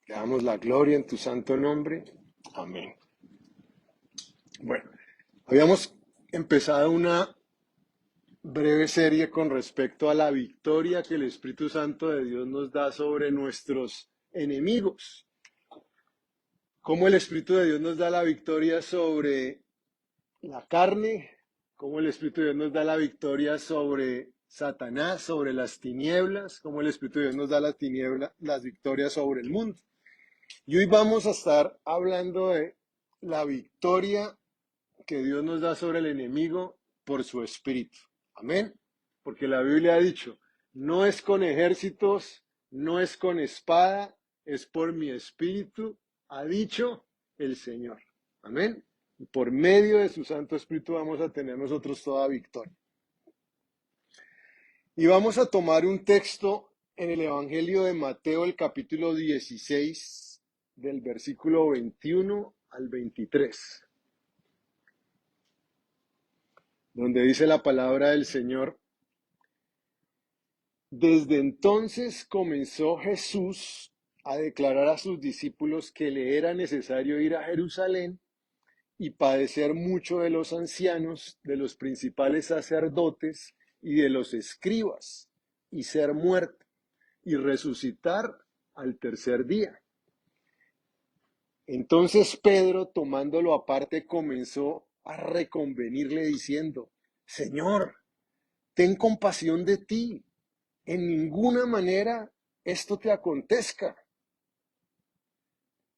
Te damos la gloria en tu santo nombre. Amén. Bueno, habíamos empezado una breve serie con respecto a la victoria que el Espíritu Santo de Dios nos da sobre nuestros enemigos. Cómo el Espíritu de Dios nos da la victoria sobre la carne, cómo el Espíritu de Dios nos da la victoria sobre Satanás, sobre las tinieblas, cómo el Espíritu de Dios nos da las victorias sobre el mundo. Y hoy vamos a estar hablando de la victoria que Dios nos da sobre el enemigo por su Espíritu. Amén. Porque la Biblia ha dicho, no es con ejércitos, no es con espada, es por mi Espíritu, ha dicho el Señor. Amén. Y por medio de su Santo Espíritu vamos a tener nosotros toda victoria. Y vamos a tomar un texto en el Evangelio de Mateo, el capítulo 16, del versículo 21 al 23, donde dice la palabra del Señor: Desde entonces comenzó Jesús a declarar a sus discípulos que le era necesario ir a Jerusalén y padecer mucho de los ancianos, de los principales sacerdotes y de los escribas, y ser muerto, y resucitar al tercer día. Entonces Pedro, tomándolo aparte, comenzó a reconvenirle diciendo: Señor, ten compasión de ti, en ninguna manera esto te acontezca.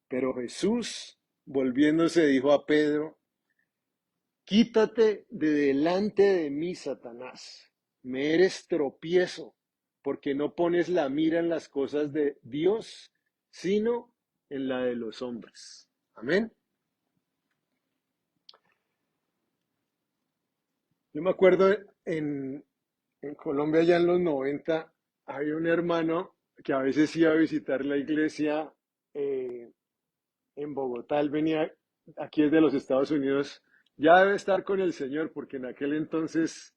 Pero Jesús, volviéndose, dijo a Pedro: Quítate de delante de mí, Satanás, me eres tropiezo, porque no pones la mira en las cosas de Dios, sino en la de los hombres. Amén. Yo me acuerdo en Colombia, ya en los 90, había un hermano que a veces iba a visitar la iglesia en Bogotá. Él venía aquí desde los Estados Unidos, ya debe estar con el Señor, porque en aquel entonces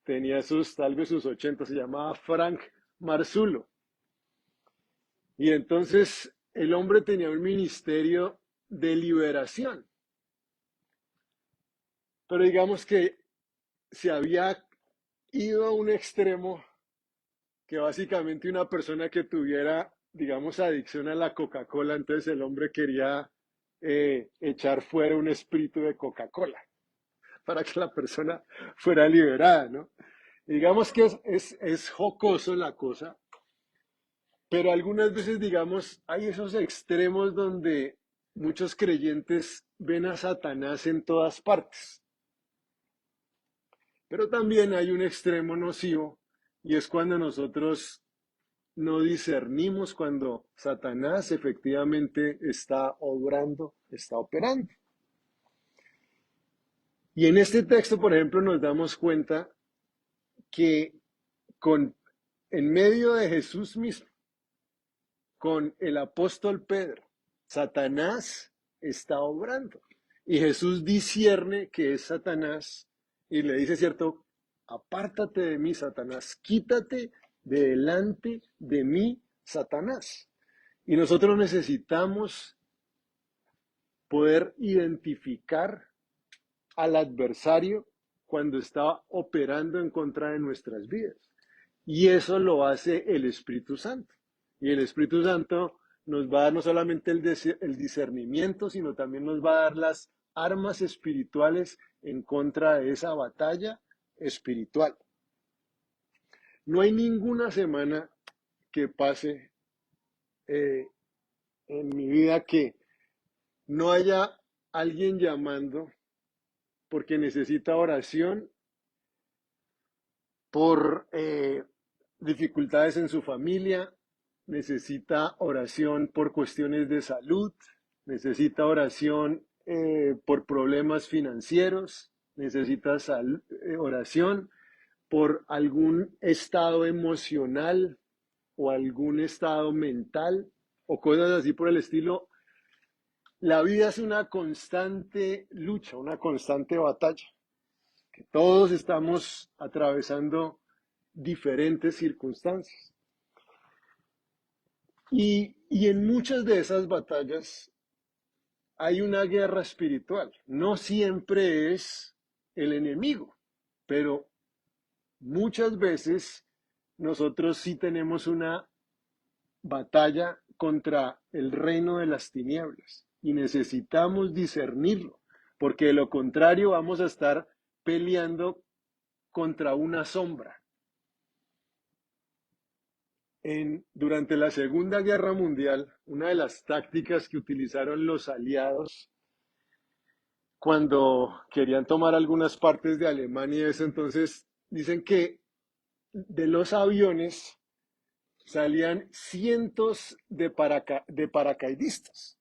tenía tal vez sus 80, se llamaba Frank Marzulo. Y entonces el hombre tenía un ministerio de liberación. Pero digamos que se había ido a un extremo que básicamente una persona que tuviera, digamos, adicción a la Coca-Cola, entonces el hombre quería echar fuera un espíritu de Coca-Cola para que la persona fuera liberada, ¿no? Y digamos que es jocoso la cosa, pero algunas veces, digamos, hay esos extremos donde muchos creyentes ven a Satanás en todas partes. Pero también hay un extremo nocivo, y es cuando nosotros no discernimos cuando Satanás efectivamente está obrando, está operando. Y en este texto, por ejemplo, nos damos cuenta que en medio de Jesús mismo, con el apóstol Pedro, Satanás está obrando. Y Jesús discierne que es Satanás y le dice, cierto, apártate de mí, Satanás, quítate de delante de mí, Satanás. Y nosotros necesitamos poder identificar al adversario cuando está operando en contra de nuestras vidas. Y eso lo hace el Espíritu Santo. Y el Espíritu Santo nos va a dar no solamente el discernimiento, sino también nos va a dar las armas espirituales en contra de esa batalla espiritual. No hay ninguna semana que pase en mi vida que no haya alguien llamando porque necesita oración por dificultades en su familia, necesita oración por cuestiones de salud, necesita oración por problemas financieros, necesita oración por algún estado emocional o algún estado mental o cosas así por el estilo. La vida es una constante lucha, una constante batalla, que todos estamos atravesando diferentes circunstancias. Y en muchas de esas batallas hay una guerra espiritual. No siempre es el enemigo, pero muchas veces nosotros sí tenemos una batalla contra el reino de las tinieblas y necesitamos discernirlo, porque de lo contrario vamos a estar peleando contra una sombra. Durante la Segunda Guerra Mundial, una de las tácticas que utilizaron los aliados cuando querían tomar algunas partes de Alemania y eso, entonces dicen que de los aviones salían cientos de paracaidistas,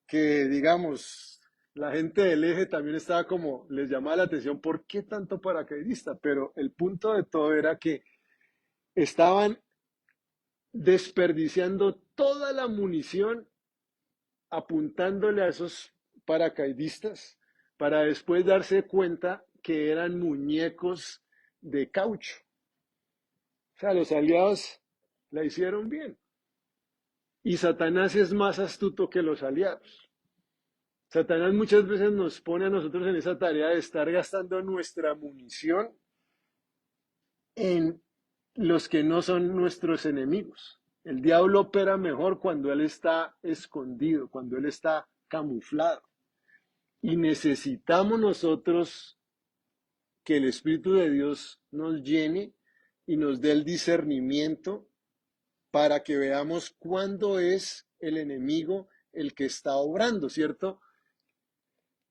que digamos, la gente del eje también estaba como, les llamaba la atención, ¿por qué tanto paracaidista? Pero el punto de todo era que estaban desperdiciando toda la munición apuntándole a esos paracaidistas para después darse cuenta que eran muñecos de caucho. O sea, los aliados la hicieron bien. Y Satanás es más astuto que los aliados. Satanás muchas veces nos pone a nosotros en esa tarea de estar gastando nuestra munición en los que no son nuestros enemigos. El diablo opera mejor cuando él está escondido, cuando él está camuflado. Y necesitamos nosotros que el Espíritu de Dios nos llene y nos dé el discernimiento para que veamos cuándo es el enemigo el que está obrando, ¿cierto?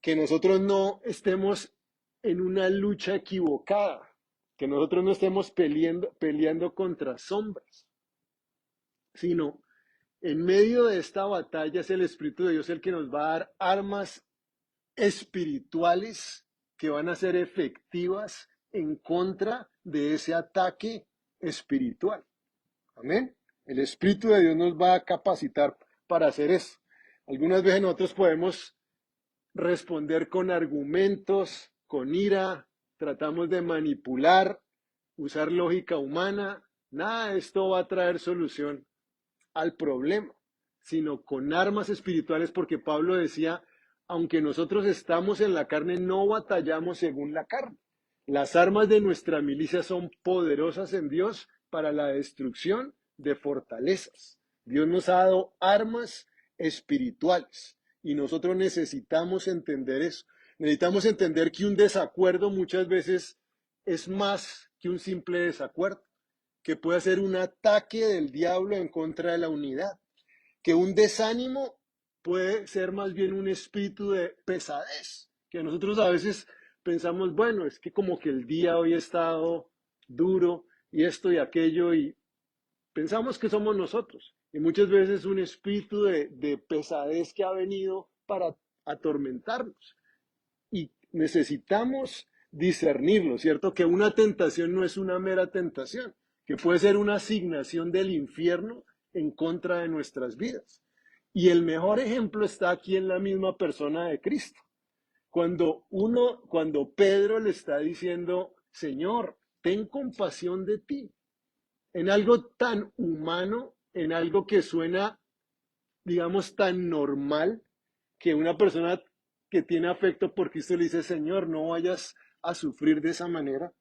Que nosotros no estemos en una lucha equivocada, que nosotros no estemos peleando contra sombras, sino en medio de esta batalla es el Espíritu de Dios el que nos va a dar armas espirituales que van a ser efectivas en contra de ese ataque espiritual. Amén. El Espíritu de Dios nos va a capacitar para hacer eso. Algunas veces nosotros podemos responder con argumentos, con ira, tratamos de manipular, usar lógica humana. Nada de esto va a traer solución al problema, sino con armas espirituales, porque Pablo decía, aunque nosotros estamos en la carne, no batallamos según la carne. Las armas de nuestra milicia son poderosas en Dios para la destrucción de fortalezas. Dios nos ha dado armas espirituales y nosotros necesitamos entender eso. Necesitamos entender que un desacuerdo muchas veces es más que un simple desacuerdo, que puede ser un ataque del diablo en contra de la unidad, que un desánimo puede ser más bien un espíritu de pesadez, que nosotros a veces pensamos, bueno, es que como que el día hoy ha estado duro y esto y aquello y pensamos que somos nosotros. Y muchas veces un espíritu de pesadez que ha venido para atormentarnos. Y necesitamos discernirlo, ¿cierto? Que una tentación no es una mera tentación, que puede ser una asignación del infierno en contra de nuestras vidas. Y el mejor ejemplo está aquí en la misma persona de Cristo. Cuando Pedro le está diciendo, Señor, ten compasión de ti, en algo tan humano, en algo que suena, digamos, tan normal, que una persona que tiene afecto por Cristo le dice, Señor, no vayas a sufrir de esa manera.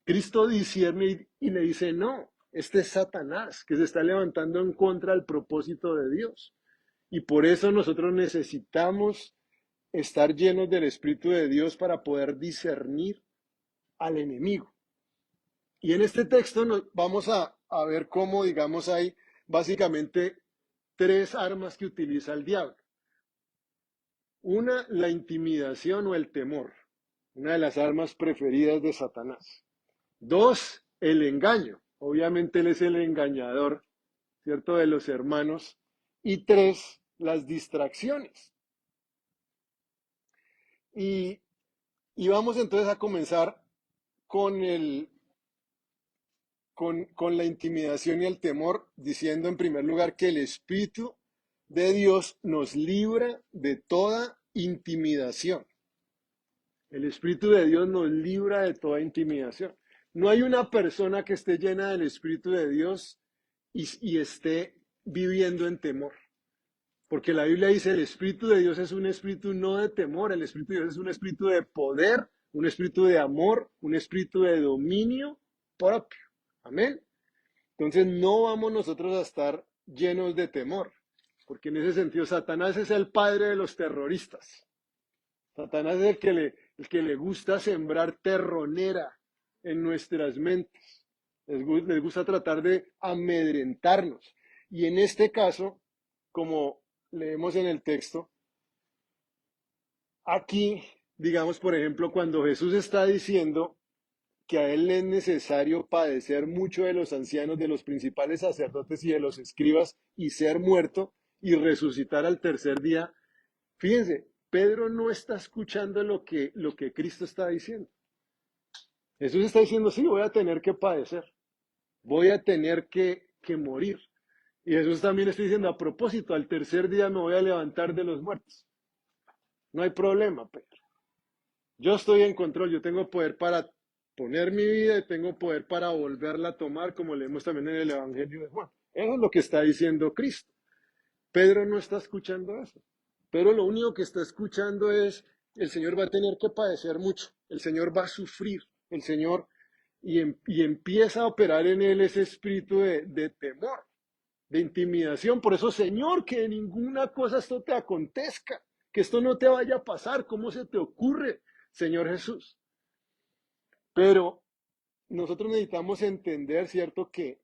Cristo discierne y le dice, no, este es Satanás, que se está levantando en contra del propósito de Dios. Y por eso nosotros necesitamos estar llenos del Espíritu de Dios para poder discernir al enemigo. Y en este texto vamos a ver cómo, digamos, hay básicamente tres armas que utiliza el diablo. Una, la intimidación o el temor, una de las armas preferidas de Satanás. Dos, el engaño. Obviamente él es el engañador, ¿cierto?, de los hermanos. Y tres, las distracciones. Y, y vamos entonces a comenzar con con la intimidación y el temor, diciendo en primer lugar que el Espíritu de Dios nos libra de toda intimidación. El Espíritu de Dios nos libra de toda intimidación. No hay una persona que esté llena del Espíritu de Dios y esté viviendo en temor. Porque la Biblia dice, el Espíritu de Dios es un espíritu no de temor, el Espíritu de Dios es un espíritu de poder, un espíritu de amor, un espíritu de dominio propio. Amén. Entonces no vamos nosotros a estar llenos de temor, porque en ese sentido Satanás es el padre de los terroristas. Satanás es el que le gusta sembrar terronera en nuestras mentes. Les gusta tratar de amedrentarnos. Y en este caso, como leemos en el texto, aquí, digamos, por ejemplo, cuando Jesús está diciendo que a él le es necesario padecer mucho de los ancianos, de los principales sacerdotes y de los escribas y ser muerto y resucitar al tercer día, fíjense, Pedro no está escuchando lo que Cristo está diciendo. Jesús está diciendo, sí, voy a tener que padecer, voy a tener que morir. Y Jesús también está diciendo, a propósito, al tercer día me voy a levantar de los muertos. No hay problema, Pedro. Yo estoy en control, yo tengo poder para poner mi vida y tengo poder para volverla a tomar, como leemos también en el Evangelio de Juan. Eso es lo que está diciendo Cristo. Pedro no está escuchando eso. Pero lo único que está escuchando es, el Señor va a tener que padecer mucho, el Señor va a sufrir, el Señor, y empieza a operar en él ese espíritu de temor, de intimidación. Por eso, Señor, que ninguna cosa esto te acontezca, que esto no te vaya a pasar, ¿cómo se te ocurre, Señor Jesús? Pero nosotros necesitamos entender, ¿cierto?, que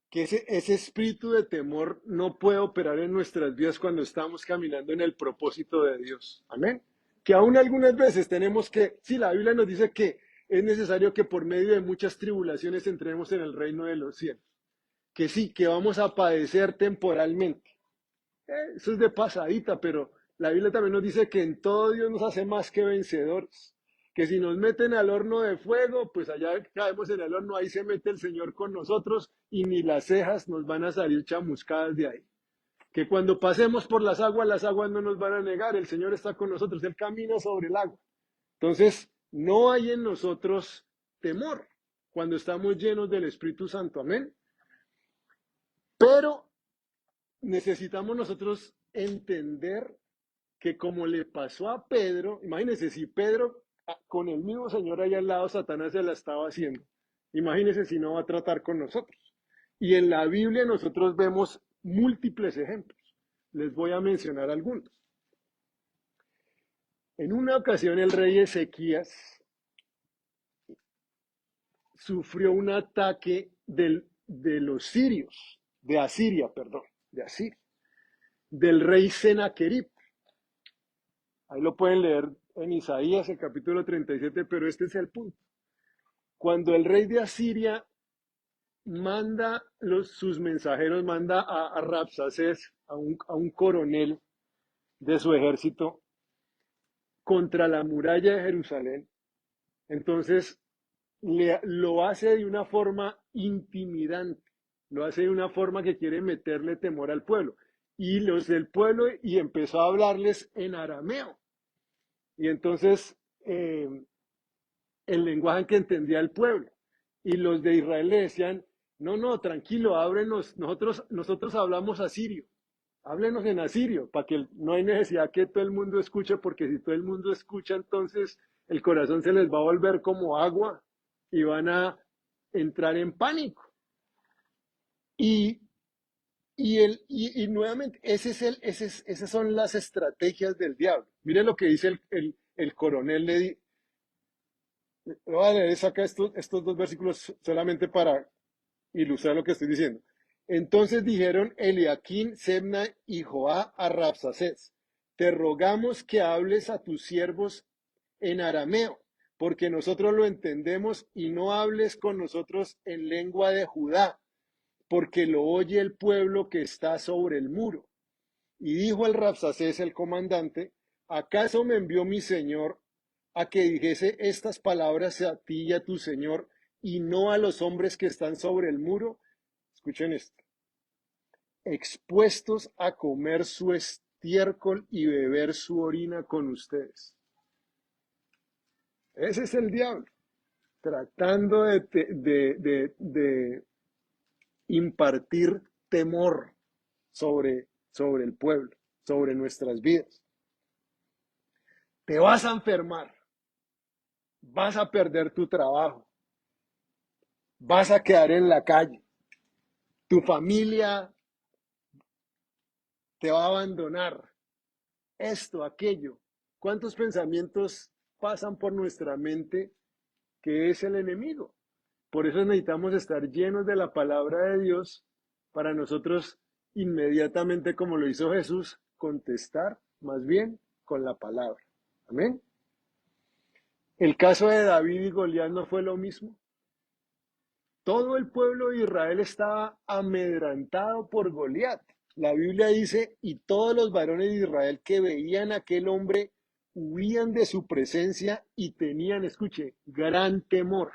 ese espíritu de temor no puede operar en nuestras vidas cuando estamos caminando en el propósito de Dios. Amén. Que aún algunas veces tenemos que, sí, la Biblia nos dice que es necesario que por medio de muchas tribulaciones entremos en el reino de los cielos. Que sí, que vamos a padecer temporalmente. Eso es de pasadita, pero la Biblia también nos dice que en todo Dios nos hace más que vencedores. Que si nos meten al horno de fuego, pues allá caemos en el horno, ahí se mete el Señor con nosotros y ni las cejas nos van a salir chamuscadas de ahí. Que cuando pasemos por las aguas no nos van a negar, el Señor está con nosotros, Él camina sobre el agua. Entonces, no hay en nosotros temor cuando estamos llenos del Espíritu Santo, amén. Pero necesitamos nosotros entender que como le pasó a Pedro, imagínense si Pedro con el mismo Señor ahí al lado, Satanás se la estaba haciendo. Imagínense si no va a tratar con nosotros. Y en la Biblia nosotros vemos múltiples ejemplos. Les voy a mencionar algunos. En una ocasión el rey Ezequías sufrió un ataque de los sirios, de Asiria, perdón, de Asiria, del rey Senaquerib. Ahí lo pueden leer en Isaías, el capítulo 37, pero este es el punto. Cuando el rey de Asiria manda sus mensajeros, manda a Rabsacés, a un coronel de su ejército, contra la muralla de Jerusalén, entonces lo hace de una forma intimidante, lo hace de una forma que quiere meterle temor al pueblo. Y los del pueblo, y empezó a hablarles en arameo. Y entonces, el lenguaje que entendía el pueblo. Y los de Israel le decían, no, no, tranquilo, ábrenos, nosotros hablamos asirio, háblenos en asirio, para que no hay necesidad que todo el mundo escuche, porque si todo el mundo escucha, entonces el corazón se les va a volver como agua y van a entrar en pánico. Y, y nuevamente, esas son las estrategias del diablo. Mire lo que dice el coronel, voy a leer acá estos dos versículos solamente para ilustrar lo que estoy diciendo. Entonces dijeron Eliaquín, Sebna y Joá a Rabsacés, te rogamos que hables a tus siervos en arameo, porque nosotros lo entendemos, y no hables con nosotros en lengua de Judá, porque lo oye el pueblo que está sobre el muro. Y dijo el Rabsacés, el comandante, ¿acaso me envió mi señor a que dijese estas palabras a ti y a tu señor, y no a los hombres que están sobre el muro? Escuchen esto. Expuestos a comer su estiércol y beber su orina con ustedes. Ese es el diablo, tratando de impartir temor sobre el pueblo, sobre nuestras vidas. Te vas a enfermar, vas a perder tu trabajo, vas a quedar en la calle, tu familia te va a abandonar, esto, aquello. ¿Cuántos pensamientos pasan por nuestra mente que es el enemigo? Por eso necesitamos estar llenos de la palabra de Dios para nosotros inmediatamente, como lo hizo Jesús, contestar más bien con la palabra. Amén. El caso de David y Goliat no fue lo mismo. Todo el pueblo de Israel estaba amedrantado por Goliat. La Biblia dice, y todos los varones de Israel que veían a aquel hombre huían de su presencia y tenían, escuche, gran temor.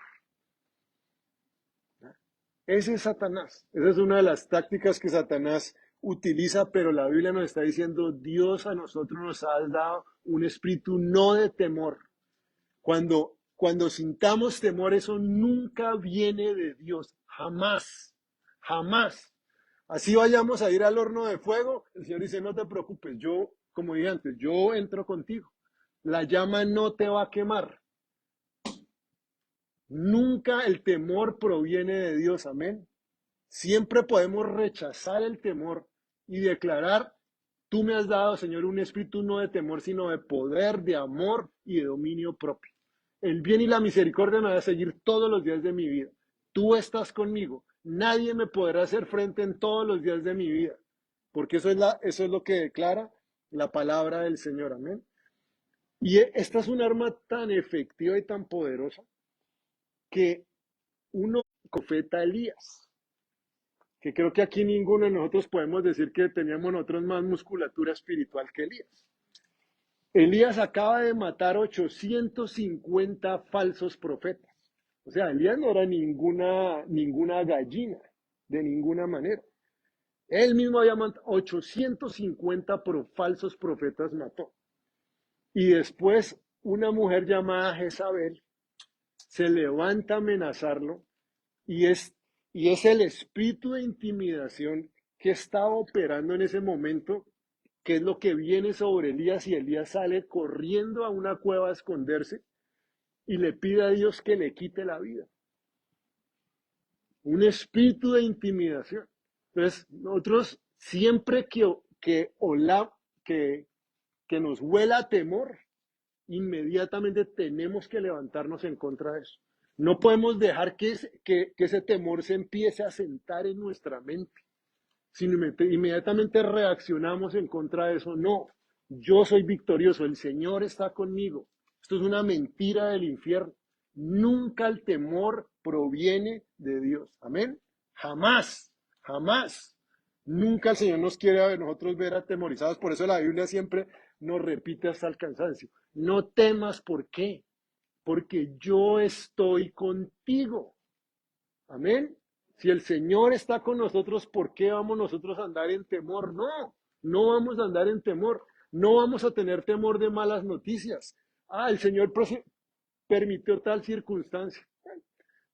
Ese es Satanás. Esa es una de las tácticas que Satanás utiliza, pero la Biblia nos está diciendo, Dios a nosotros nos ha dado un espíritu no de temor. Cuando sintamos temor, eso nunca viene de Dios, jamás, jamás. Así vayamos a ir al horno de fuego, el Señor dice, no te preocupes, yo, como dije antes, yo entro contigo. La llama no te va a quemar. Nunca el temor proviene de Dios, amén. Siempre podemos rechazar el temor y declarar, tú me has dado, Señor, un espíritu no de temor, sino de poder, de amor y de dominio propio. El bien y la misericordia me van a seguir todos los días de mi vida. Tú estás conmigo. Nadie me podrá hacer frente en todos los días de mi vida. Porque eso es lo que declara la palabra del Señor. Amén. Y esta es un arma tan efectiva y tan poderosa que uno profeta Elías, que creo que aquí ninguno de nosotros podemos decir que teníamos nosotros más musculatura espiritual que Elías. Elías acaba de matar 850 falsos profetas. O sea, Elías no era ninguna gallina, de ninguna manera. Él mismo había matado 850 falsos profetas mató. Y después una mujer llamada Jezabel se levanta a amenazarlo y es el espíritu de intimidación que estaba operando en ese momento, que es lo que viene sobre Elías, y Elías sale corriendo a una cueva a esconderse y le pide a Dios que le quite la vida. Un espíritu de intimidación. Entonces, nosotros siempre que nos huela temor, inmediatamente tenemos que levantarnos en contra de eso. No podemos dejar que ese temor se empiece a sentar en nuestra mente, sino inmediatamente reaccionamos en contra de eso. No, yo soy victorioso, el Señor está conmigo. Esto es una mentira del infierno. Nunca el temor proviene de Dios. Amén. Jamás, jamás. Nunca el Señor nos quiere a nosotros ver atemorizados. Por eso la Biblia siempre nos repite hasta el cansancio. No temas, ¿por qué? Porque yo estoy contigo. Amén. Si el Señor está con nosotros, ¿por qué vamos nosotros a andar en temor? No, no vamos a andar en temor. No vamos a tener temor de malas noticias. El Señor permitió tal circunstancia.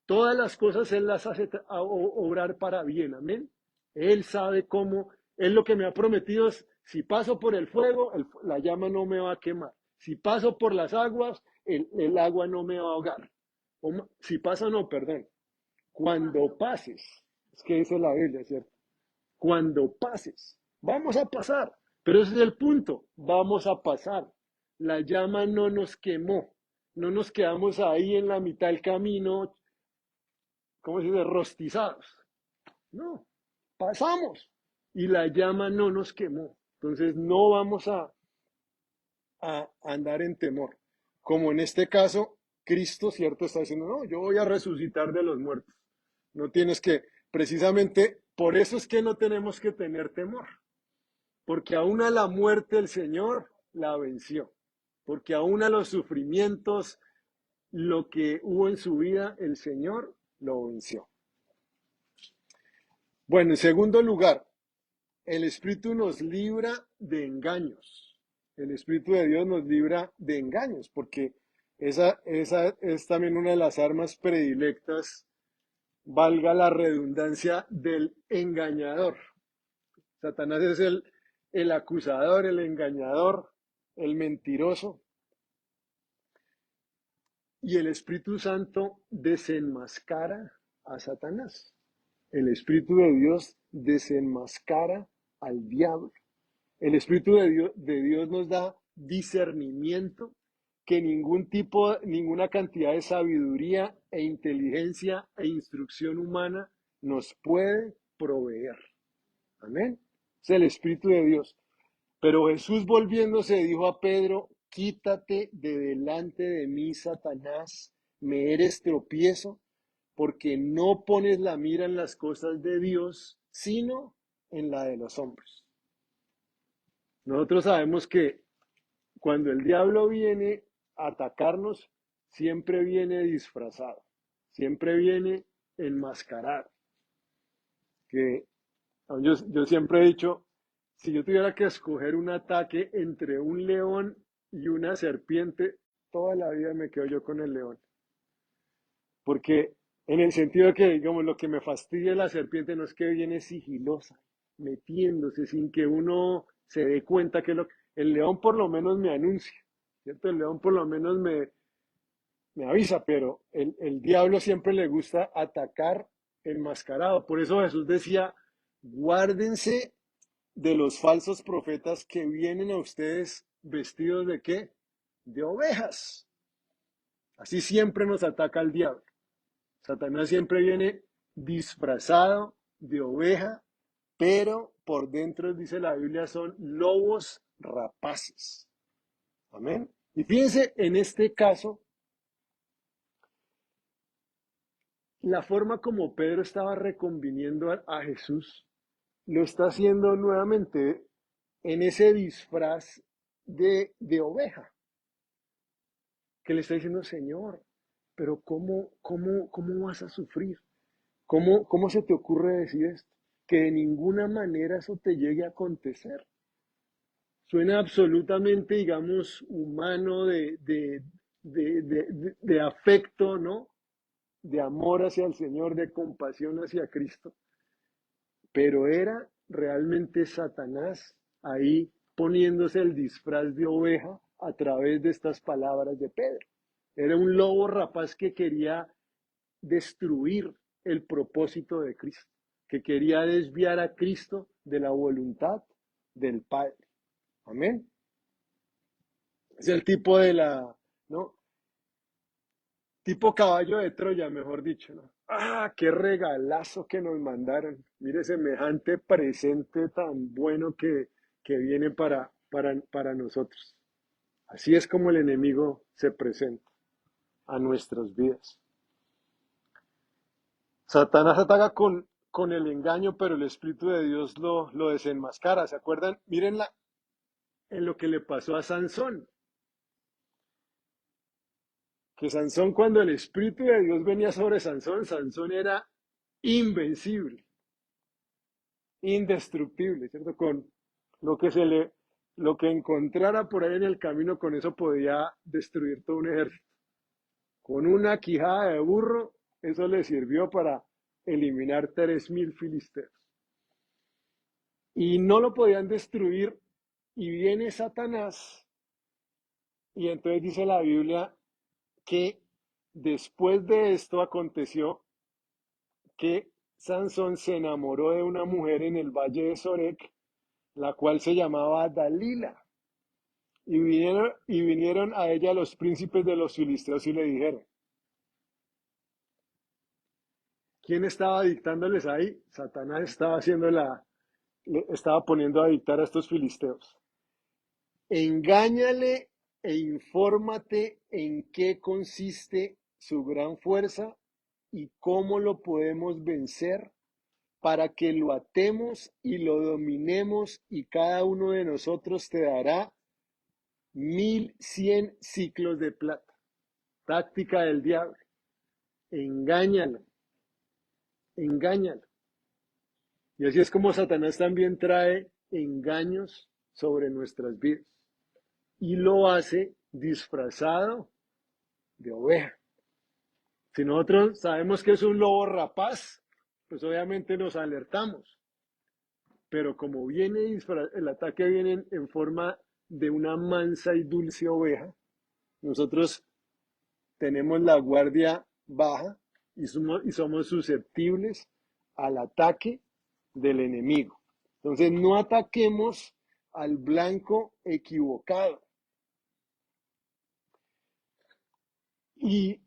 Todas las cosas Él las hace obrar para bien. Amén. Él sabe cómo. Él lo que me ha prometido es, si paso por el fuego, la llama no me va a quemar. Si paso por las aguas, el agua no me va a ahogar. Si paso, no, perdón. Cuando pases, es que dice la Biblia, ¿cierto? Cuando pases, vamos a pasar, pero ese es el punto, vamos a pasar. La llama no nos quemó, no nos quedamos ahí en la mitad del camino, ¿cómo se dice? Rostizados. No, pasamos y la llama no nos quemó. Entonces no vamos a andar en temor. Como en este caso, Cristo, ¿cierto? Está diciendo, no, yo voy a resucitar de los muertos. No tienes que, precisamente por eso es que no tenemos que tener temor, porque aún a la muerte el Señor la venció, porque aún a los sufrimientos, lo que hubo en su vida, el Señor lo venció. Bueno, en segundo lugar, el Espíritu nos libra de engaños. El Espíritu de Dios nos libra de engaños, porque esa es también una de las armas predilectas, valga la redundancia, del engañador. Satanás es el acusador, el engañador, el mentiroso. Y el Espíritu Santo desenmascara a Satanás. El Espíritu de Dios desenmascara al diablo. El Espíritu de Dios nos da discernimiento que ninguna cantidad de sabiduría e inteligencia e instrucción humana nos puede proveer. Amén. Es el Espíritu de Dios. Pero Jesús volviéndose dijo a Pedro, quítate de delante de mí, Satanás, me eres tropiezo, porque no pones la mira en las cosas de Dios, sino en la de los hombres. Nosotros sabemos que cuando el diablo viene a atacarnos, siempre viene disfrazado, siempre viene enmascarado. Que yo siempre he dicho, si yo tuviera que escoger un ataque entre un león y una serpiente, toda la vida me quedo yo con el león. Porque en el sentido de que, digamos, lo que me fastidia de la serpiente no es que viene sigilosa, metiéndose sin que uno se dé cuenta que el león por lo menos me anuncia, ¿cierto? El león por lo menos me avisa, pero el diablo siempre le gusta atacar enmascarado. Por eso Jesús decía, guárdense de los falsos profetas que vienen a ustedes vestidos de qué? De ovejas. Así siempre nos ataca el diablo. Satanás siempre viene disfrazado de oveja, pero por dentro, dice la Biblia, son lobos rapaces. Amén. Y fíjense, en este caso, la forma como Pedro estaba reconviniendo a Jesús, lo está haciendo nuevamente en ese disfraz de oveja, que le está diciendo, Señor, pero ¿cómo vas a sufrir? ¿Cómo se te ocurre decir esto? Que de ninguna manera eso te llegue a acontecer. Suena absolutamente, digamos, humano, de afecto, ¿no? De amor hacia el Señor, de compasión hacia Cristo. Pero era realmente Satanás ahí poniéndose el disfraz de oveja a través de estas palabras de Pedro. Era un lobo rapaz que quería destruir el propósito de Cristo, que quería desviar a Cristo de la voluntad del Padre. Amén. Es el tipo ¿no? Tipo caballo de Troya, mejor dicho, ¿no? ¡Ah, qué regalazo que nos mandaron! Mire, semejante presente tan bueno que viene para nosotros. Así es como el enemigo se presenta a nuestras vidas. Satanás ataca con el engaño, pero el Espíritu de Dios lo desenmascara. ¿Se acuerdan? Miren en lo que le pasó a Sansón. Que Sansón, cuando el Espíritu de Dios venía sobre Sansón, Sansón era invencible, indestructible, ¿cierto? Con lo que lo que encontrara por ahí en el camino, con eso podía destruir todo un ejército. Con una quijada de burro, eso le sirvió para eliminar 3.000 filisteos. Y no lo podían destruir, y viene Satanás, y entonces dice la Biblia que después de esto aconteció que Sansón se enamoró de una mujer en el valle de Sorek, la cual se llamaba Dalila. Y vinieron a ella los príncipes de los filisteos y le dijeron, ¿quién estaba dictándoles ahí? Satanás estaba poniendo a dictar a estos filisteos. Engáñale e infórmate en qué consiste su gran fuerza y cómo lo podemos vencer para que lo atemos y lo dominemos, y cada uno de nosotros te dará 1.100 ciclos de plata. Táctica del diablo. Engáñalo, engáñalo. Y así es como Satanás también trae engaños sobre nuestras vidas. Y lo hace disfrazado de oveja. Si nosotros sabemos que es un lobo rapaz, pues obviamente nos alertamos. pero como el ataque viene en forma de una mansa y dulce oveja, nosotros tenemos la guardia baja y somos susceptibles al ataque del enemigo. Entonces, no ataquemos al blanco equivocado. Y,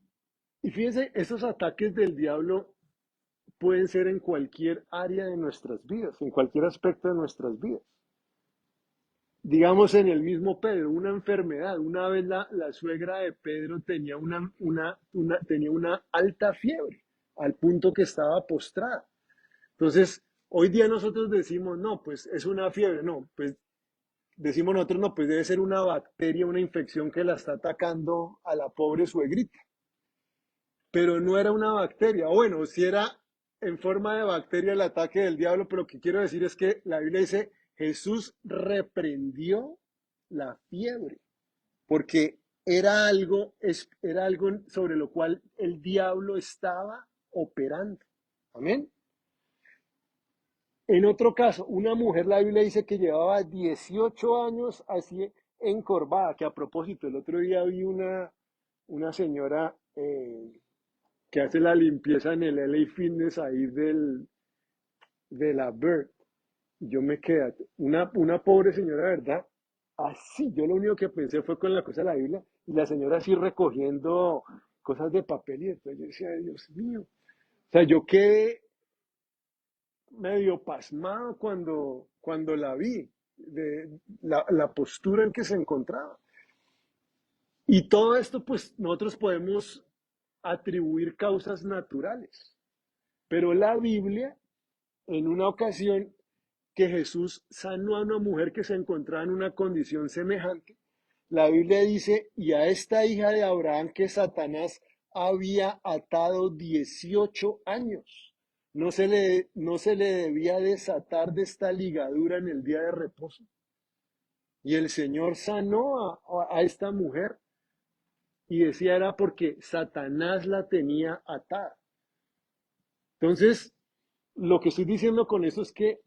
y fíjense, esos ataques del diablo pueden ser en cualquier área de nuestras vidas, en cualquier aspecto de nuestras vidas. Digamos en el mismo Pedro, una enfermedad. Una vez la suegra de Pedro tenía tenía una alta fiebre, al punto que estaba postrada. Entonces, hoy día nosotros decimos, no, pues es una fiebre, no, pues decimos nosotros, no, pues debe ser una bacteria, una infección que la está atacando a la pobre suegrita. Pero no era una bacteria. Bueno, si era en forma de bacteria el ataque del diablo, pero lo que quiero decir es que la Biblia dice, Jesús reprendió la fiebre, porque era algo sobre lo cual el diablo estaba operando. Amén. En otro caso, una mujer, la Biblia dice que llevaba 18 años así encorvada, que a propósito, el otro día vi una señora que hace la limpieza en el LA Fitness ahí de la Bird. Yo me quedé, una pobre señora, ¿verdad? Así, yo lo único que pensé fue con la cosa de la Biblia y la señora así recogiendo cosas de papel y entonces yo decía, Dios mío. O sea, yo quedé medio pasmado cuando la vi, de la postura en que se encontraba. Y todo esto, pues nosotros podemos atribuir causas naturales, pero la Biblia, en una ocasión que Jesús sanó a una mujer que se encontraba en una condición semejante, la Biblia dice, y a esta hija de Abraham que Satanás había atado 18 años. No se le debía desatar de esta ligadura en el día de reposo. Y el Señor sanó a esta mujer y decía era porque Satanás la tenía atada. Entonces, lo que estoy diciendo con eso es que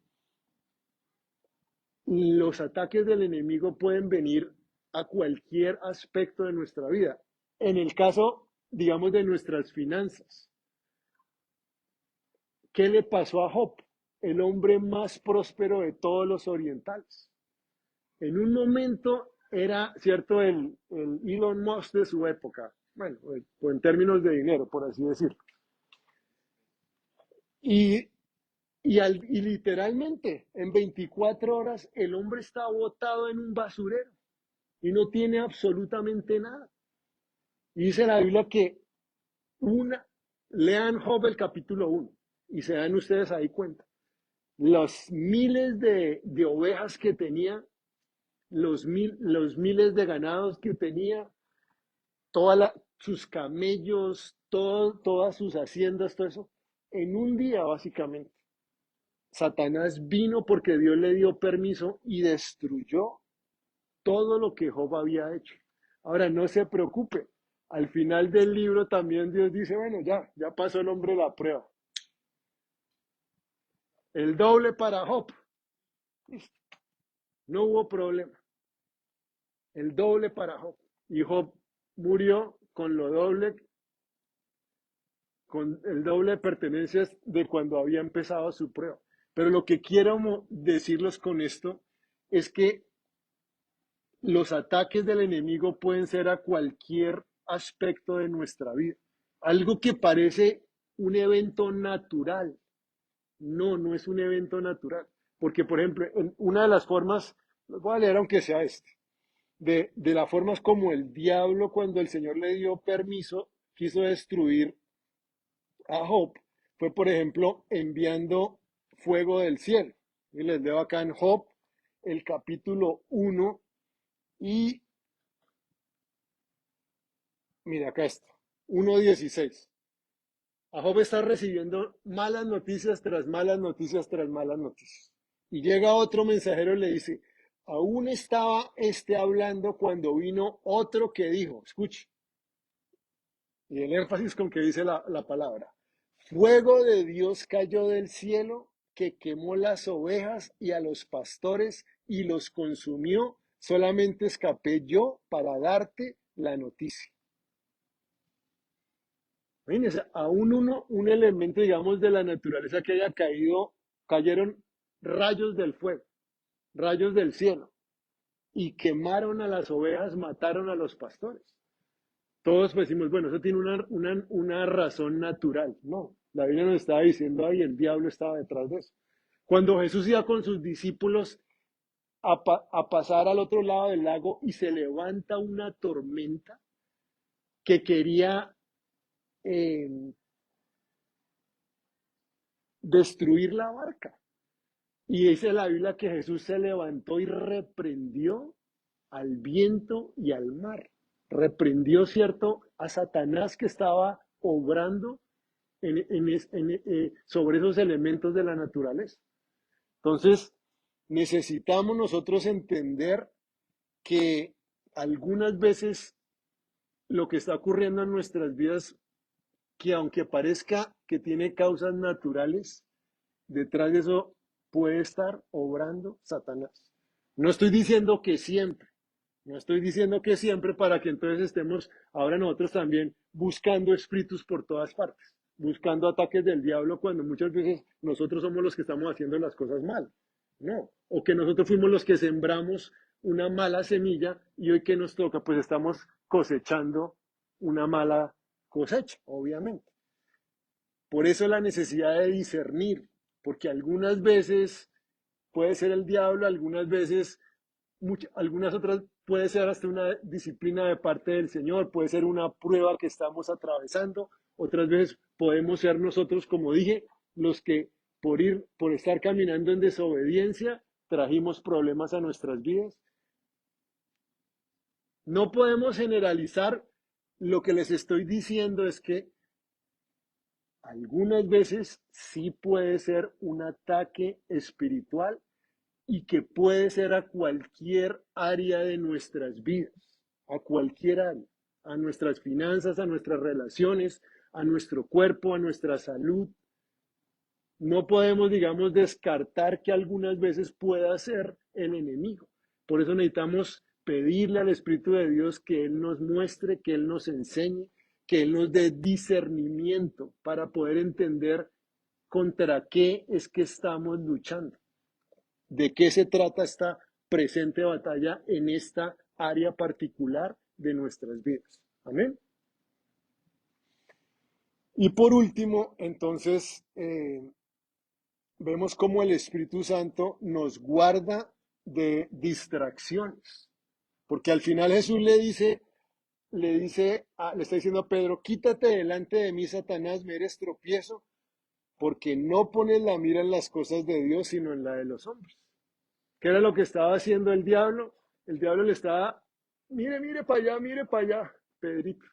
los ataques del enemigo pueden venir a cualquier aspecto de nuestra vida. En el caso, digamos, de nuestras finanzas. ¿Qué le pasó a Job? El hombre más próspero de todos los orientales. En un momento era, cierto, el Elon Musk de su época. Bueno, en términos de dinero, por así decirlo. Y, y literalmente, en 24 horas, el hombre está botado en un basurero y no tiene absolutamente nada. Y dice la Biblia que lean Job el capítulo 1 y se dan ustedes ahí cuenta. Los miles de ovejas que tenía, los miles de ganados que tenía, sus camellos, todas sus haciendas, todo eso, en un día básicamente. Satanás vino porque Dios le dio permiso y destruyó todo lo que Job había hecho. Ahora, no se preocupe. Al final del libro también Dios dice, bueno, ya pasó el hombre la prueba. El doble para Job. Listo. No hubo problema. El doble para Job. Y Job murió con lo doble, con el doble de pertenencias de cuando había empezado su prueba. Pero lo que quiero decirles con esto es que los ataques del enemigo pueden ser a cualquier aspecto de nuestra vida. Algo que parece un evento natural. No es un evento natural. Porque, por ejemplo, una de las formas, los voy a leer aunque sea de las formas como el diablo, cuando el Señor le dio permiso, quiso destruir a Job, fue, por ejemplo, enviando fuego del cielo. Y les leo acá en Job, el capítulo 1, y mira acá está, 1:16. A Job está recibiendo malas noticias tras malas noticias tras malas noticias. Y llega otro mensajero y le dice, aún estaba hablando cuando vino otro que dijo, escuche, y el énfasis con que dice la palabra, fuego de Dios cayó del cielo que quemó las ovejas y a los pastores y los consumió, solamente escapé yo para darte la noticia. Imagínense, aún un elemento, digamos, de la naturaleza que haya caído, cayeron rayos del fuego, rayos del cielo, y quemaron a las ovejas, mataron a los pastores. Todos pues decimos, bueno, eso tiene una razón natural. No, la Biblia nos estaba diciendo ahí, el diablo estaba detrás de eso. Cuando Jesús iba con sus discípulos a pasar al otro lado del lago y se levanta una tormenta que quería eh, destruir la barca. Y dice la Biblia que Jesús se levantó y reprendió al viento y al mar. Reprendió, ¿cierto?, a Satanás que estaba obrando sobre esos elementos de la naturaleza. Entonces, necesitamos nosotros entender que algunas veces lo que está ocurriendo en nuestras vidas, que aunque parezca que tiene causas naturales, detrás de eso puede estar obrando Satanás. No estoy diciendo que siempre, no estoy diciendo que siempre para que entonces estemos ahora nosotros también buscando espíritus por todas partes, buscando ataques del diablo cuando muchas veces nosotros somos los que estamos haciendo las cosas mal. No, o que nosotros fuimos los que sembramos una mala semilla y hoy que nos toca, pues estamos cosechando una mala cosecha, obviamente. Por eso la necesidad de discernir, porque algunas veces puede ser el diablo, algunas veces, algunas otras puede ser hasta una disciplina de parte del Señor, puede ser una prueba que estamos atravesando, otras veces podemos ser nosotros, como dije, los que por estar caminando en desobediencia, trajimos problemas a nuestras vidas. No podemos generalizar, lo que les estoy diciendo es que algunas veces sí puede ser un ataque espiritual y que puede ser a cualquier área de nuestras vidas, a cualquier área, a nuestras finanzas, a nuestras relaciones, a nuestro cuerpo, a nuestra salud. No podemos, digamos, descartar que algunas veces pueda ser el enemigo. Por eso necesitamos pedirle al Espíritu de Dios que Él nos muestre, que Él nos enseñe, que Él nos dé discernimiento para poder entender contra qué es que estamos luchando, de qué se trata esta presente batalla en esta área particular de nuestras vidas. Amén. Y por último, entonces, vemos cómo el Espíritu Santo nos guarda de distracciones. Porque al final Jesús le está diciendo a Pedro, quítate delante de mí, Satanás, me eres tropiezo, porque no pones la mira en las cosas de Dios, sino en la de los hombres. ¿Qué era lo que estaba haciendo el diablo? El diablo le estaba, mire para allá, Pedrito.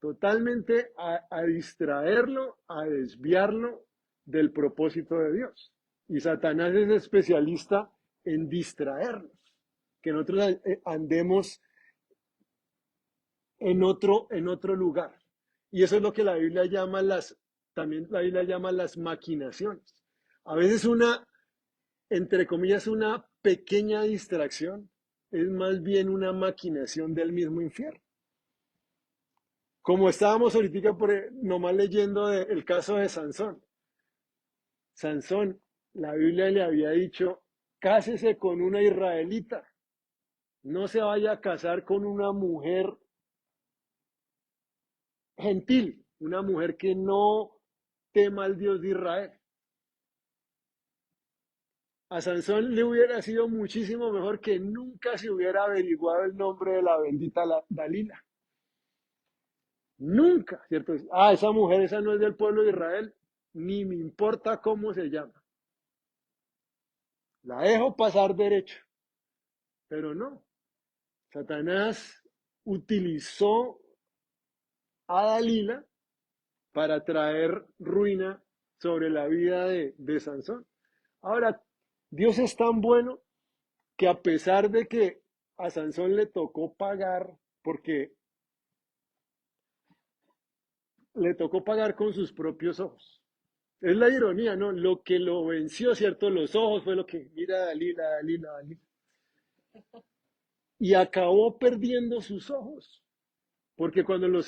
Totalmente a distraerlo, a desviarlo del propósito de Dios. Y Satanás es especialista en distraernos, que nosotros andemos en otro lugar. Y eso es lo que la Biblia llama también la Biblia llama las maquinaciones. A veces entre comillas, una pequeña distracción es más bien una maquinación del mismo infierno. Como estábamos ahorita nomás leyendo el caso de Sansón. Sansón, la Biblia le había dicho, cásese con una israelita, no se vaya a casar con una mujer gentil, una mujer que no tema al Dios de Israel. A Sansón le hubiera sido muchísimo mejor que nunca se hubiera averiguado el nombre de la bendita Dalila. Nunca, ¿cierto? Esa mujer, esa no es del pueblo de Israel, ni me importa cómo se llama. La dejo pasar derecho. Pero no, Satanás utilizó a Dalila para traer ruina sobre la vida de Sansón. Ahora, Dios es tan bueno que a pesar de que a Sansón le tocó pagar, porque le tocó pagar con sus propios ojos. Es la ironía, ¿no? Lo que lo venció, ¿cierto? Los ojos fue lo que, mira, Dalila, Dalila, Dalila. Y acabó perdiendo sus ojos. Porque cuando los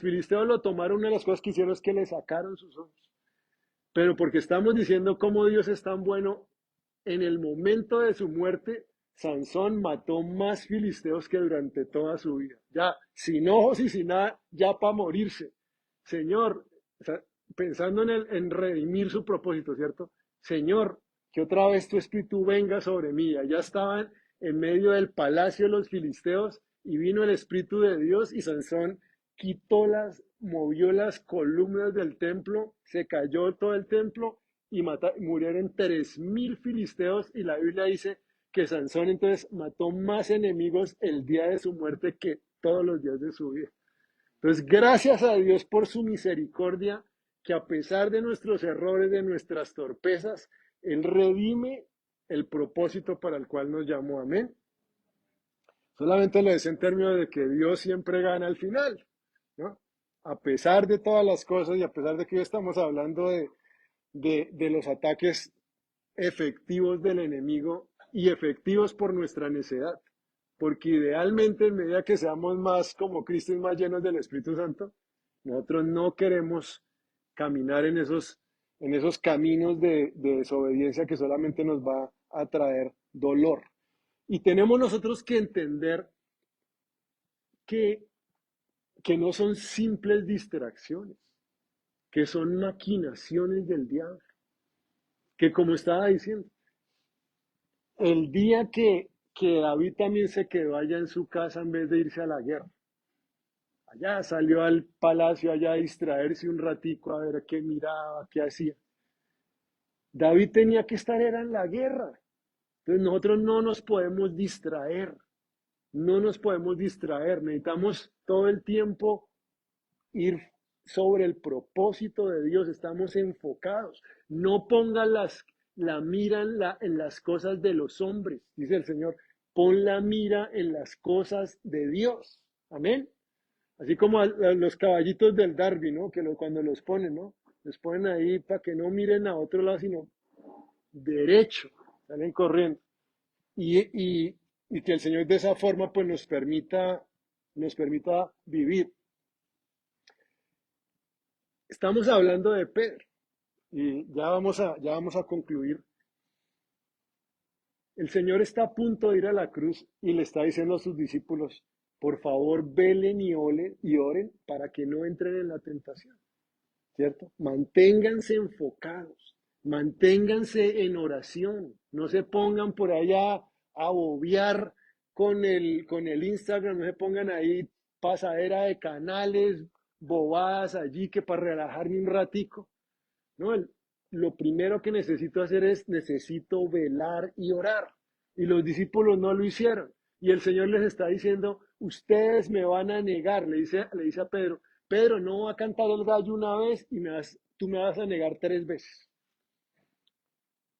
filisteos lo tomaron, una de las cosas que hicieron es que le sacaron sus ojos. Pero porque estamos diciendo cómo Dios es tan bueno, en el momento de su muerte, Sansón mató más filisteos que durante toda su vida. Ya, sin ojos y sin nada, ya para morirse. Señor, o sea, pensando en redimir su propósito, ¿cierto? Señor, que otra vez tu espíritu venga sobre mí. Allá estaban en medio del palacio de los filisteos y vino el espíritu de Dios y Sansón movió las columnas del templo, se cayó todo el templo y murieron 3000 filisteos y la Biblia dice que Sansón entonces mató más enemigos el día de su muerte que todos los días de su vida. Entonces, gracias a Dios por su misericordia, que a pesar de nuestros errores, de nuestras torpezas, Él redime el propósito para el cual nos llamó. Amén. Solamente lo decía en términos de que Dios siempre gana al final, ¿no? A pesar de todas las cosas y a pesar de que hoy estamos hablando de los ataques efectivos del enemigo y efectivos por nuestra necedad. Porque idealmente, en medida que seamos más como Cristo y más llenos del Espíritu Santo, nosotros no queremos caminar en esos caminos de desobediencia que solamente nos va a traer dolor. Y tenemos nosotros que entender que, que no son simples distracciones, que son maquinaciones del diablo, que como estaba diciendo, el día que David también se quedó allá en su casa en vez de irse a la guerra, allá salió al palacio allá a distraerse un ratico a ver qué miraba, qué hacía. David tenía que estar era en la guerra. Entonces nosotros no nos podemos distraer, no nos podemos distraer. Necesitamos todo el tiempo ir sobre el propósito de Dios. Estamos enfocados. No pongan la mira en las cosas de los hombres, dice el Señor. Pon la mira en las cosas de Dios. Amén. Así como a los caballitos del Darby, ¿no? Cuando los ponen, ¿no? Los ponen ahí para que no miren a otro lado, sino derecho. Salen corriendo. Y que el Señor de esa forma pues nos permita vivir. Estamos hablando de Pedro y ya vamos a concluir. El Señor está a punto de ir a la cruz y le está diciendo a sus discípulos, por favor, velen y oren para que no entren en la tentación, ¿cierto? Manténganse enfocados, manténganse en oración, no se pongan por allá a bobear con el Instagram, no se pongan ahí pasadera de canales, bobadas allí que para relajarme un ratico. No, lo primero que necesito hacer es necesito velar y orar. Y los discípulos no lo hicieron. Y el Señor les está diciendo, ustedes me van a negar, le dice a Pedro, Pedro, no va a cantar el gallo una vez y tú me vas a negar 3 veces.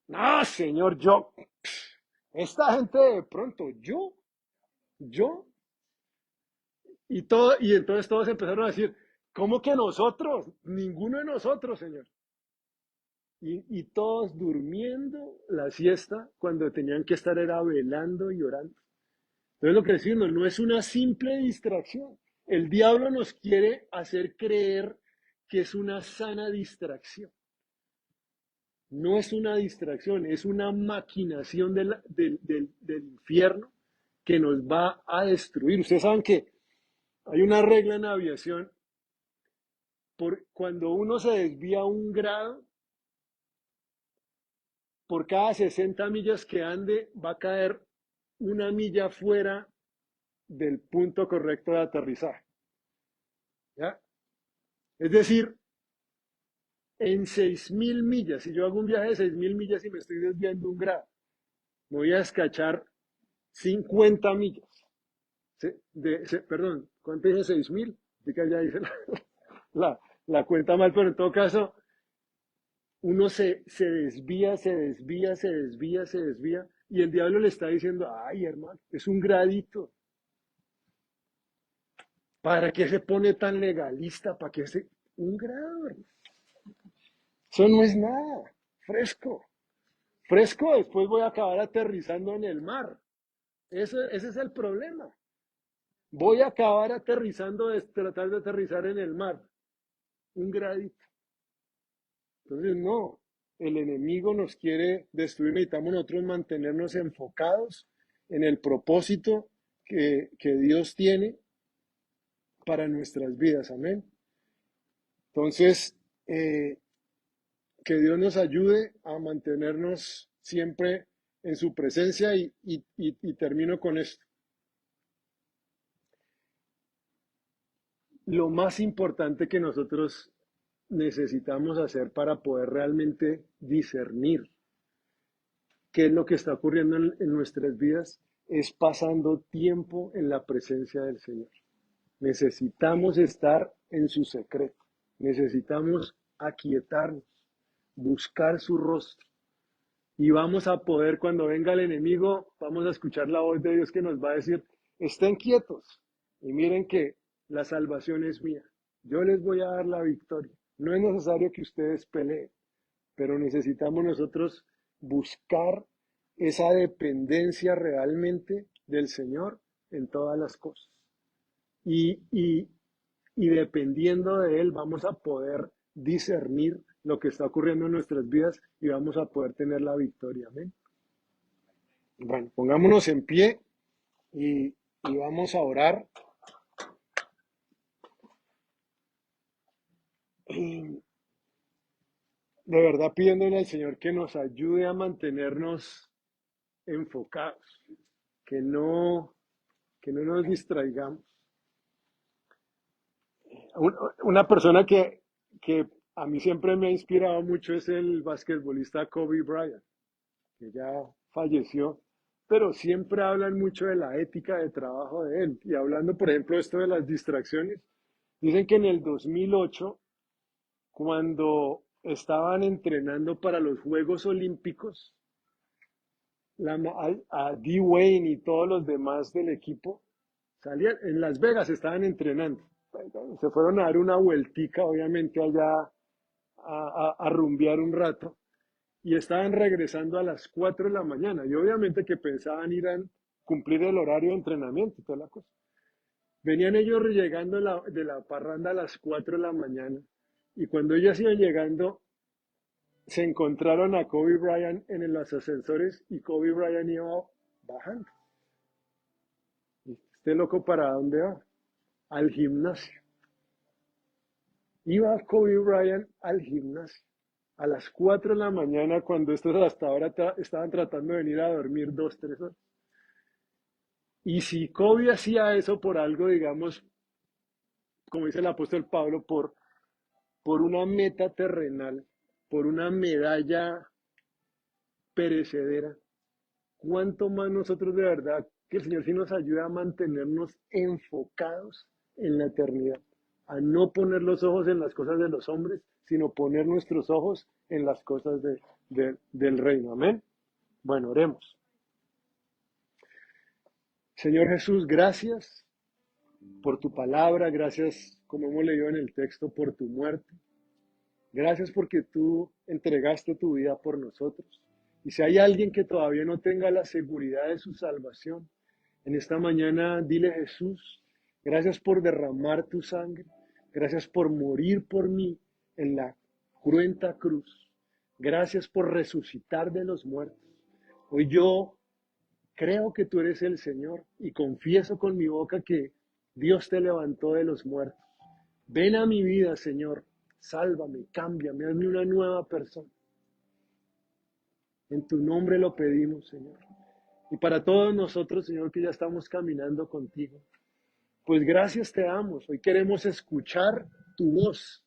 No, Señor, esta gente de pronto, yo, y entonces todos empezaron a decir, ¿cómo que nosotros? Ninguno de nosotros, Señor. Y todos durmiendo la siesta cuando tenían que estar era velando y orando. Entonces lo que decimos no es una simple distracción. El diablo nos quiere hacer creer que es una sana distracción. No es una distracción, es una maquinación del infierno que nos va a destruir. Ustedes saben que hay una regla en aviación, cuando uno se desvía 1 grado, por cada 60 millas que ande, va a caer 1 milla fuera del punto correcto de aterrizaje. ¿Ya? Es decir, en 6.000 millas, si yo hago un viaje de 6.000 millas y me estoy desviando 1 grado, me voy a escachar 50 millas. Perdón, ¿cuánto dije? 6.000. Ya hice la cuenta mal, pero en todo caso, uno se desvía, se desvía, se desvía, se desvía, y el diablo le está diciendo, ay, hermano, es 1 gradito. ¿Para qué se pone tan legalista? ¿Para qué 1 grado? Eso no es nada. Fresco. Fresco, después voy a acabar aterrizando en el mar. Ese es el problema. Voy a acabar aterrizando, tratar de aterrizar en el mar. Un gradito. Entonces, no. El enemigo nos quiere destruir. Necesitamos nosotros mantenernos enfocados en el propósito que Dios tiene para nuestras vidas. Amén. Entonces, que Dios nos ayude a mantenernos siempre en su presencia y termino con esto. Lo más importante que nosotros necesitamos hacer para poder realmente discernir qué es lo que está ocurriendo en nuestras vidas es pasando tiempo en la presencia del Señor. Necesitamos estar en su secreto. Necesitamos aquietarnos, buscar su rostro. Y vamos a poder, cuando venga el enemigo, vamos a escuchar la voz de Dios que nos va a decir, estén quietos y miren que la salvación es mía. Yo les voy a dar la victoria. No es necesario que ustedes peleen, pero necesitamos nosotros buscar esa dependencia realmente del Señor en todas las cosas. Y dependiendo de Él vamos a poder discernir lo que está ocurriendo en nuestras vidas y vamos a poder tener la victoria. Amén. Bueno, pongámonos en pie y vamos a orar. De verdad pidiéndole al Señor que nos ayude a mantenernos enfocados, que no, que no nos distraigamos. Una persona que a mí siempre me ha inspirado mucho es el basquetbolista Kobe Bryant, que ya falleció, pero siempre hablan mucho de la ética de trabajo de él. Y hablando, por ejemplo, esto de las distracciones, dicen que en el 2008, cuando estaban entrenando para los Juegos Olímpicos, a D. Wayne y todos los demás del equipo salían, en Las Vegas estaban entrenando. Se fueron a dar una vueltica, obviamente, allá a rumbear un rato y estaban regresando a las 4 de la mañana y obviamente que pensaban ir a cumplir el horario de entrenamiento y toda la cosa. Venían ellos llegando de la parranda a las 4 de la mañana y cuando ellos iban llegando se encontraron a Kobe Bryant en los ascensores y Kobe Bryant iba bajando. ¿Este loco para dónde va? Al gimnasio. Iba Kobe Bryant al gimnasio a las 4 de la mañana cuando estos hasta ahora estaban tratando de venir a dormir 2, 3 horas. Y si Kobe hacía eso por algo, digamos, como dice el apóstol Pablo, por una meta terrenal, por una medalla perecedera, ¿cuánto más nosotros de verdad que el Señor sí nos ayuda a mantenernos enfocados en la eternidad? A no poner los ojos en las cosas de los hombres, sino poner nuestros ojos en las cosas del reino. Amén. Bueno, oremos. Señor Jesús, gracias por tu palabra, gracias, como hemos leído en el texto, por tu muerte. Gracias porque tú entregaste tu vida por nosotros. Y si hay alguien que todavía no tenga la seguridad de su salvación, en esta mañana dile Jesús, gracias por derramar tu sangre, gracias por morir por mí en la cruenta cruz, gracias por resucitar de los muertos. Hoy yo creo que tú eres el Señor y confieso con mi boca que Dios te levantó de los muertos. Ven a mi vida, Señor, sálvame, cámbiame, hazme una nueva persona. En tu nombre lo pedimos, Señor. Y para todos nosotros, Señor, que ya estamos caminando contigo, pues gracias te damos. Hoy queremos escuchar tu voz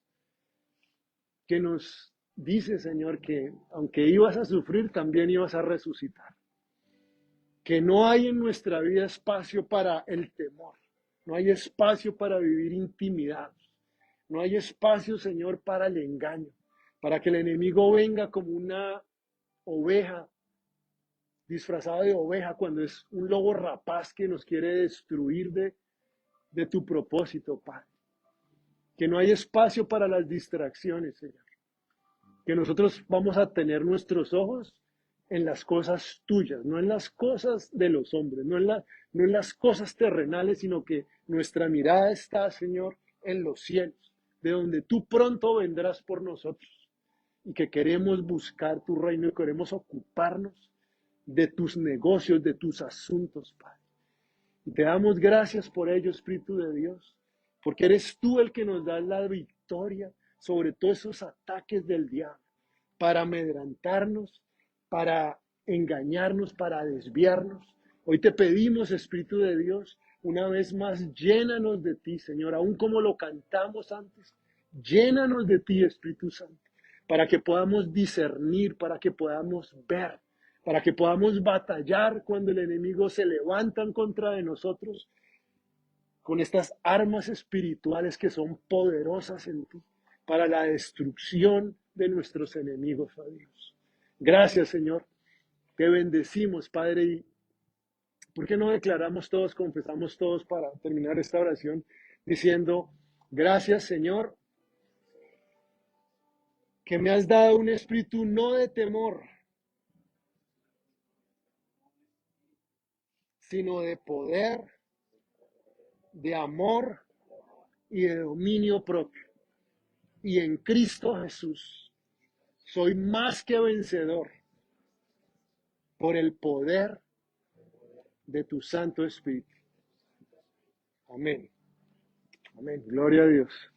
que nos dice, Señor, que aunque ibas a sufrir, también ibas a resucitar. Que no hay en nuestra vida espacio para el temor. No hay espacio para vivir intimidados. No hay espacio, Señor, para el engaño. Para que el enemigo venga como una oveja, disfrazada de oveja, cuando es un lobo rapaz que nos quiere destruir de tu propósito, Padre. Que no hay espacio para las distracciones, Señor. que nosotros vamos a tener nuestros ojos en las cosas tuyas, no en las cosas de los hombres, no en las cosas terrenales, sino que nuestra mirada está, Señor, en los cielos, de donde tú pronto vendrás por nosotros y que queremos buscar tu reino y queremos ocuparnos de tus negocios, de tus asuntos, Padre. Y te damos gracias por ello, Espíritu de Dios, porque eres tú el que nos da la victoria sobre todos esos ataques del diablo, para amedrantarnos, para engañarnos, para desviarnos. Hoy te pedimos, Espíritu de Dios, una vez más, llénanos de ti, Señor, aún como lo cantamos antes, llénanos de ti, Espíritu Santo, para que podamos discernir, para que podamos ver, para que podamos batallar cuando el enemigo se levanta en contra de nosotros con estas armas espirituales que son poderosas en ti para la destrucción de nuestros enemigos, oh Dios. Gracias, Señor. Te bendecimos, Padre. ¿Y por qué no declaramos todos, confesamos todos para terminar esta oración diciendo, gracias, Señor, que me has dado un espíritu no de temor, sino de poder, de amor y de dominio propio. Y en Cristo Jesús soy más que vencedor por el poder de tu Santo Espíritu. Amén. Amén. Gloria a Dios.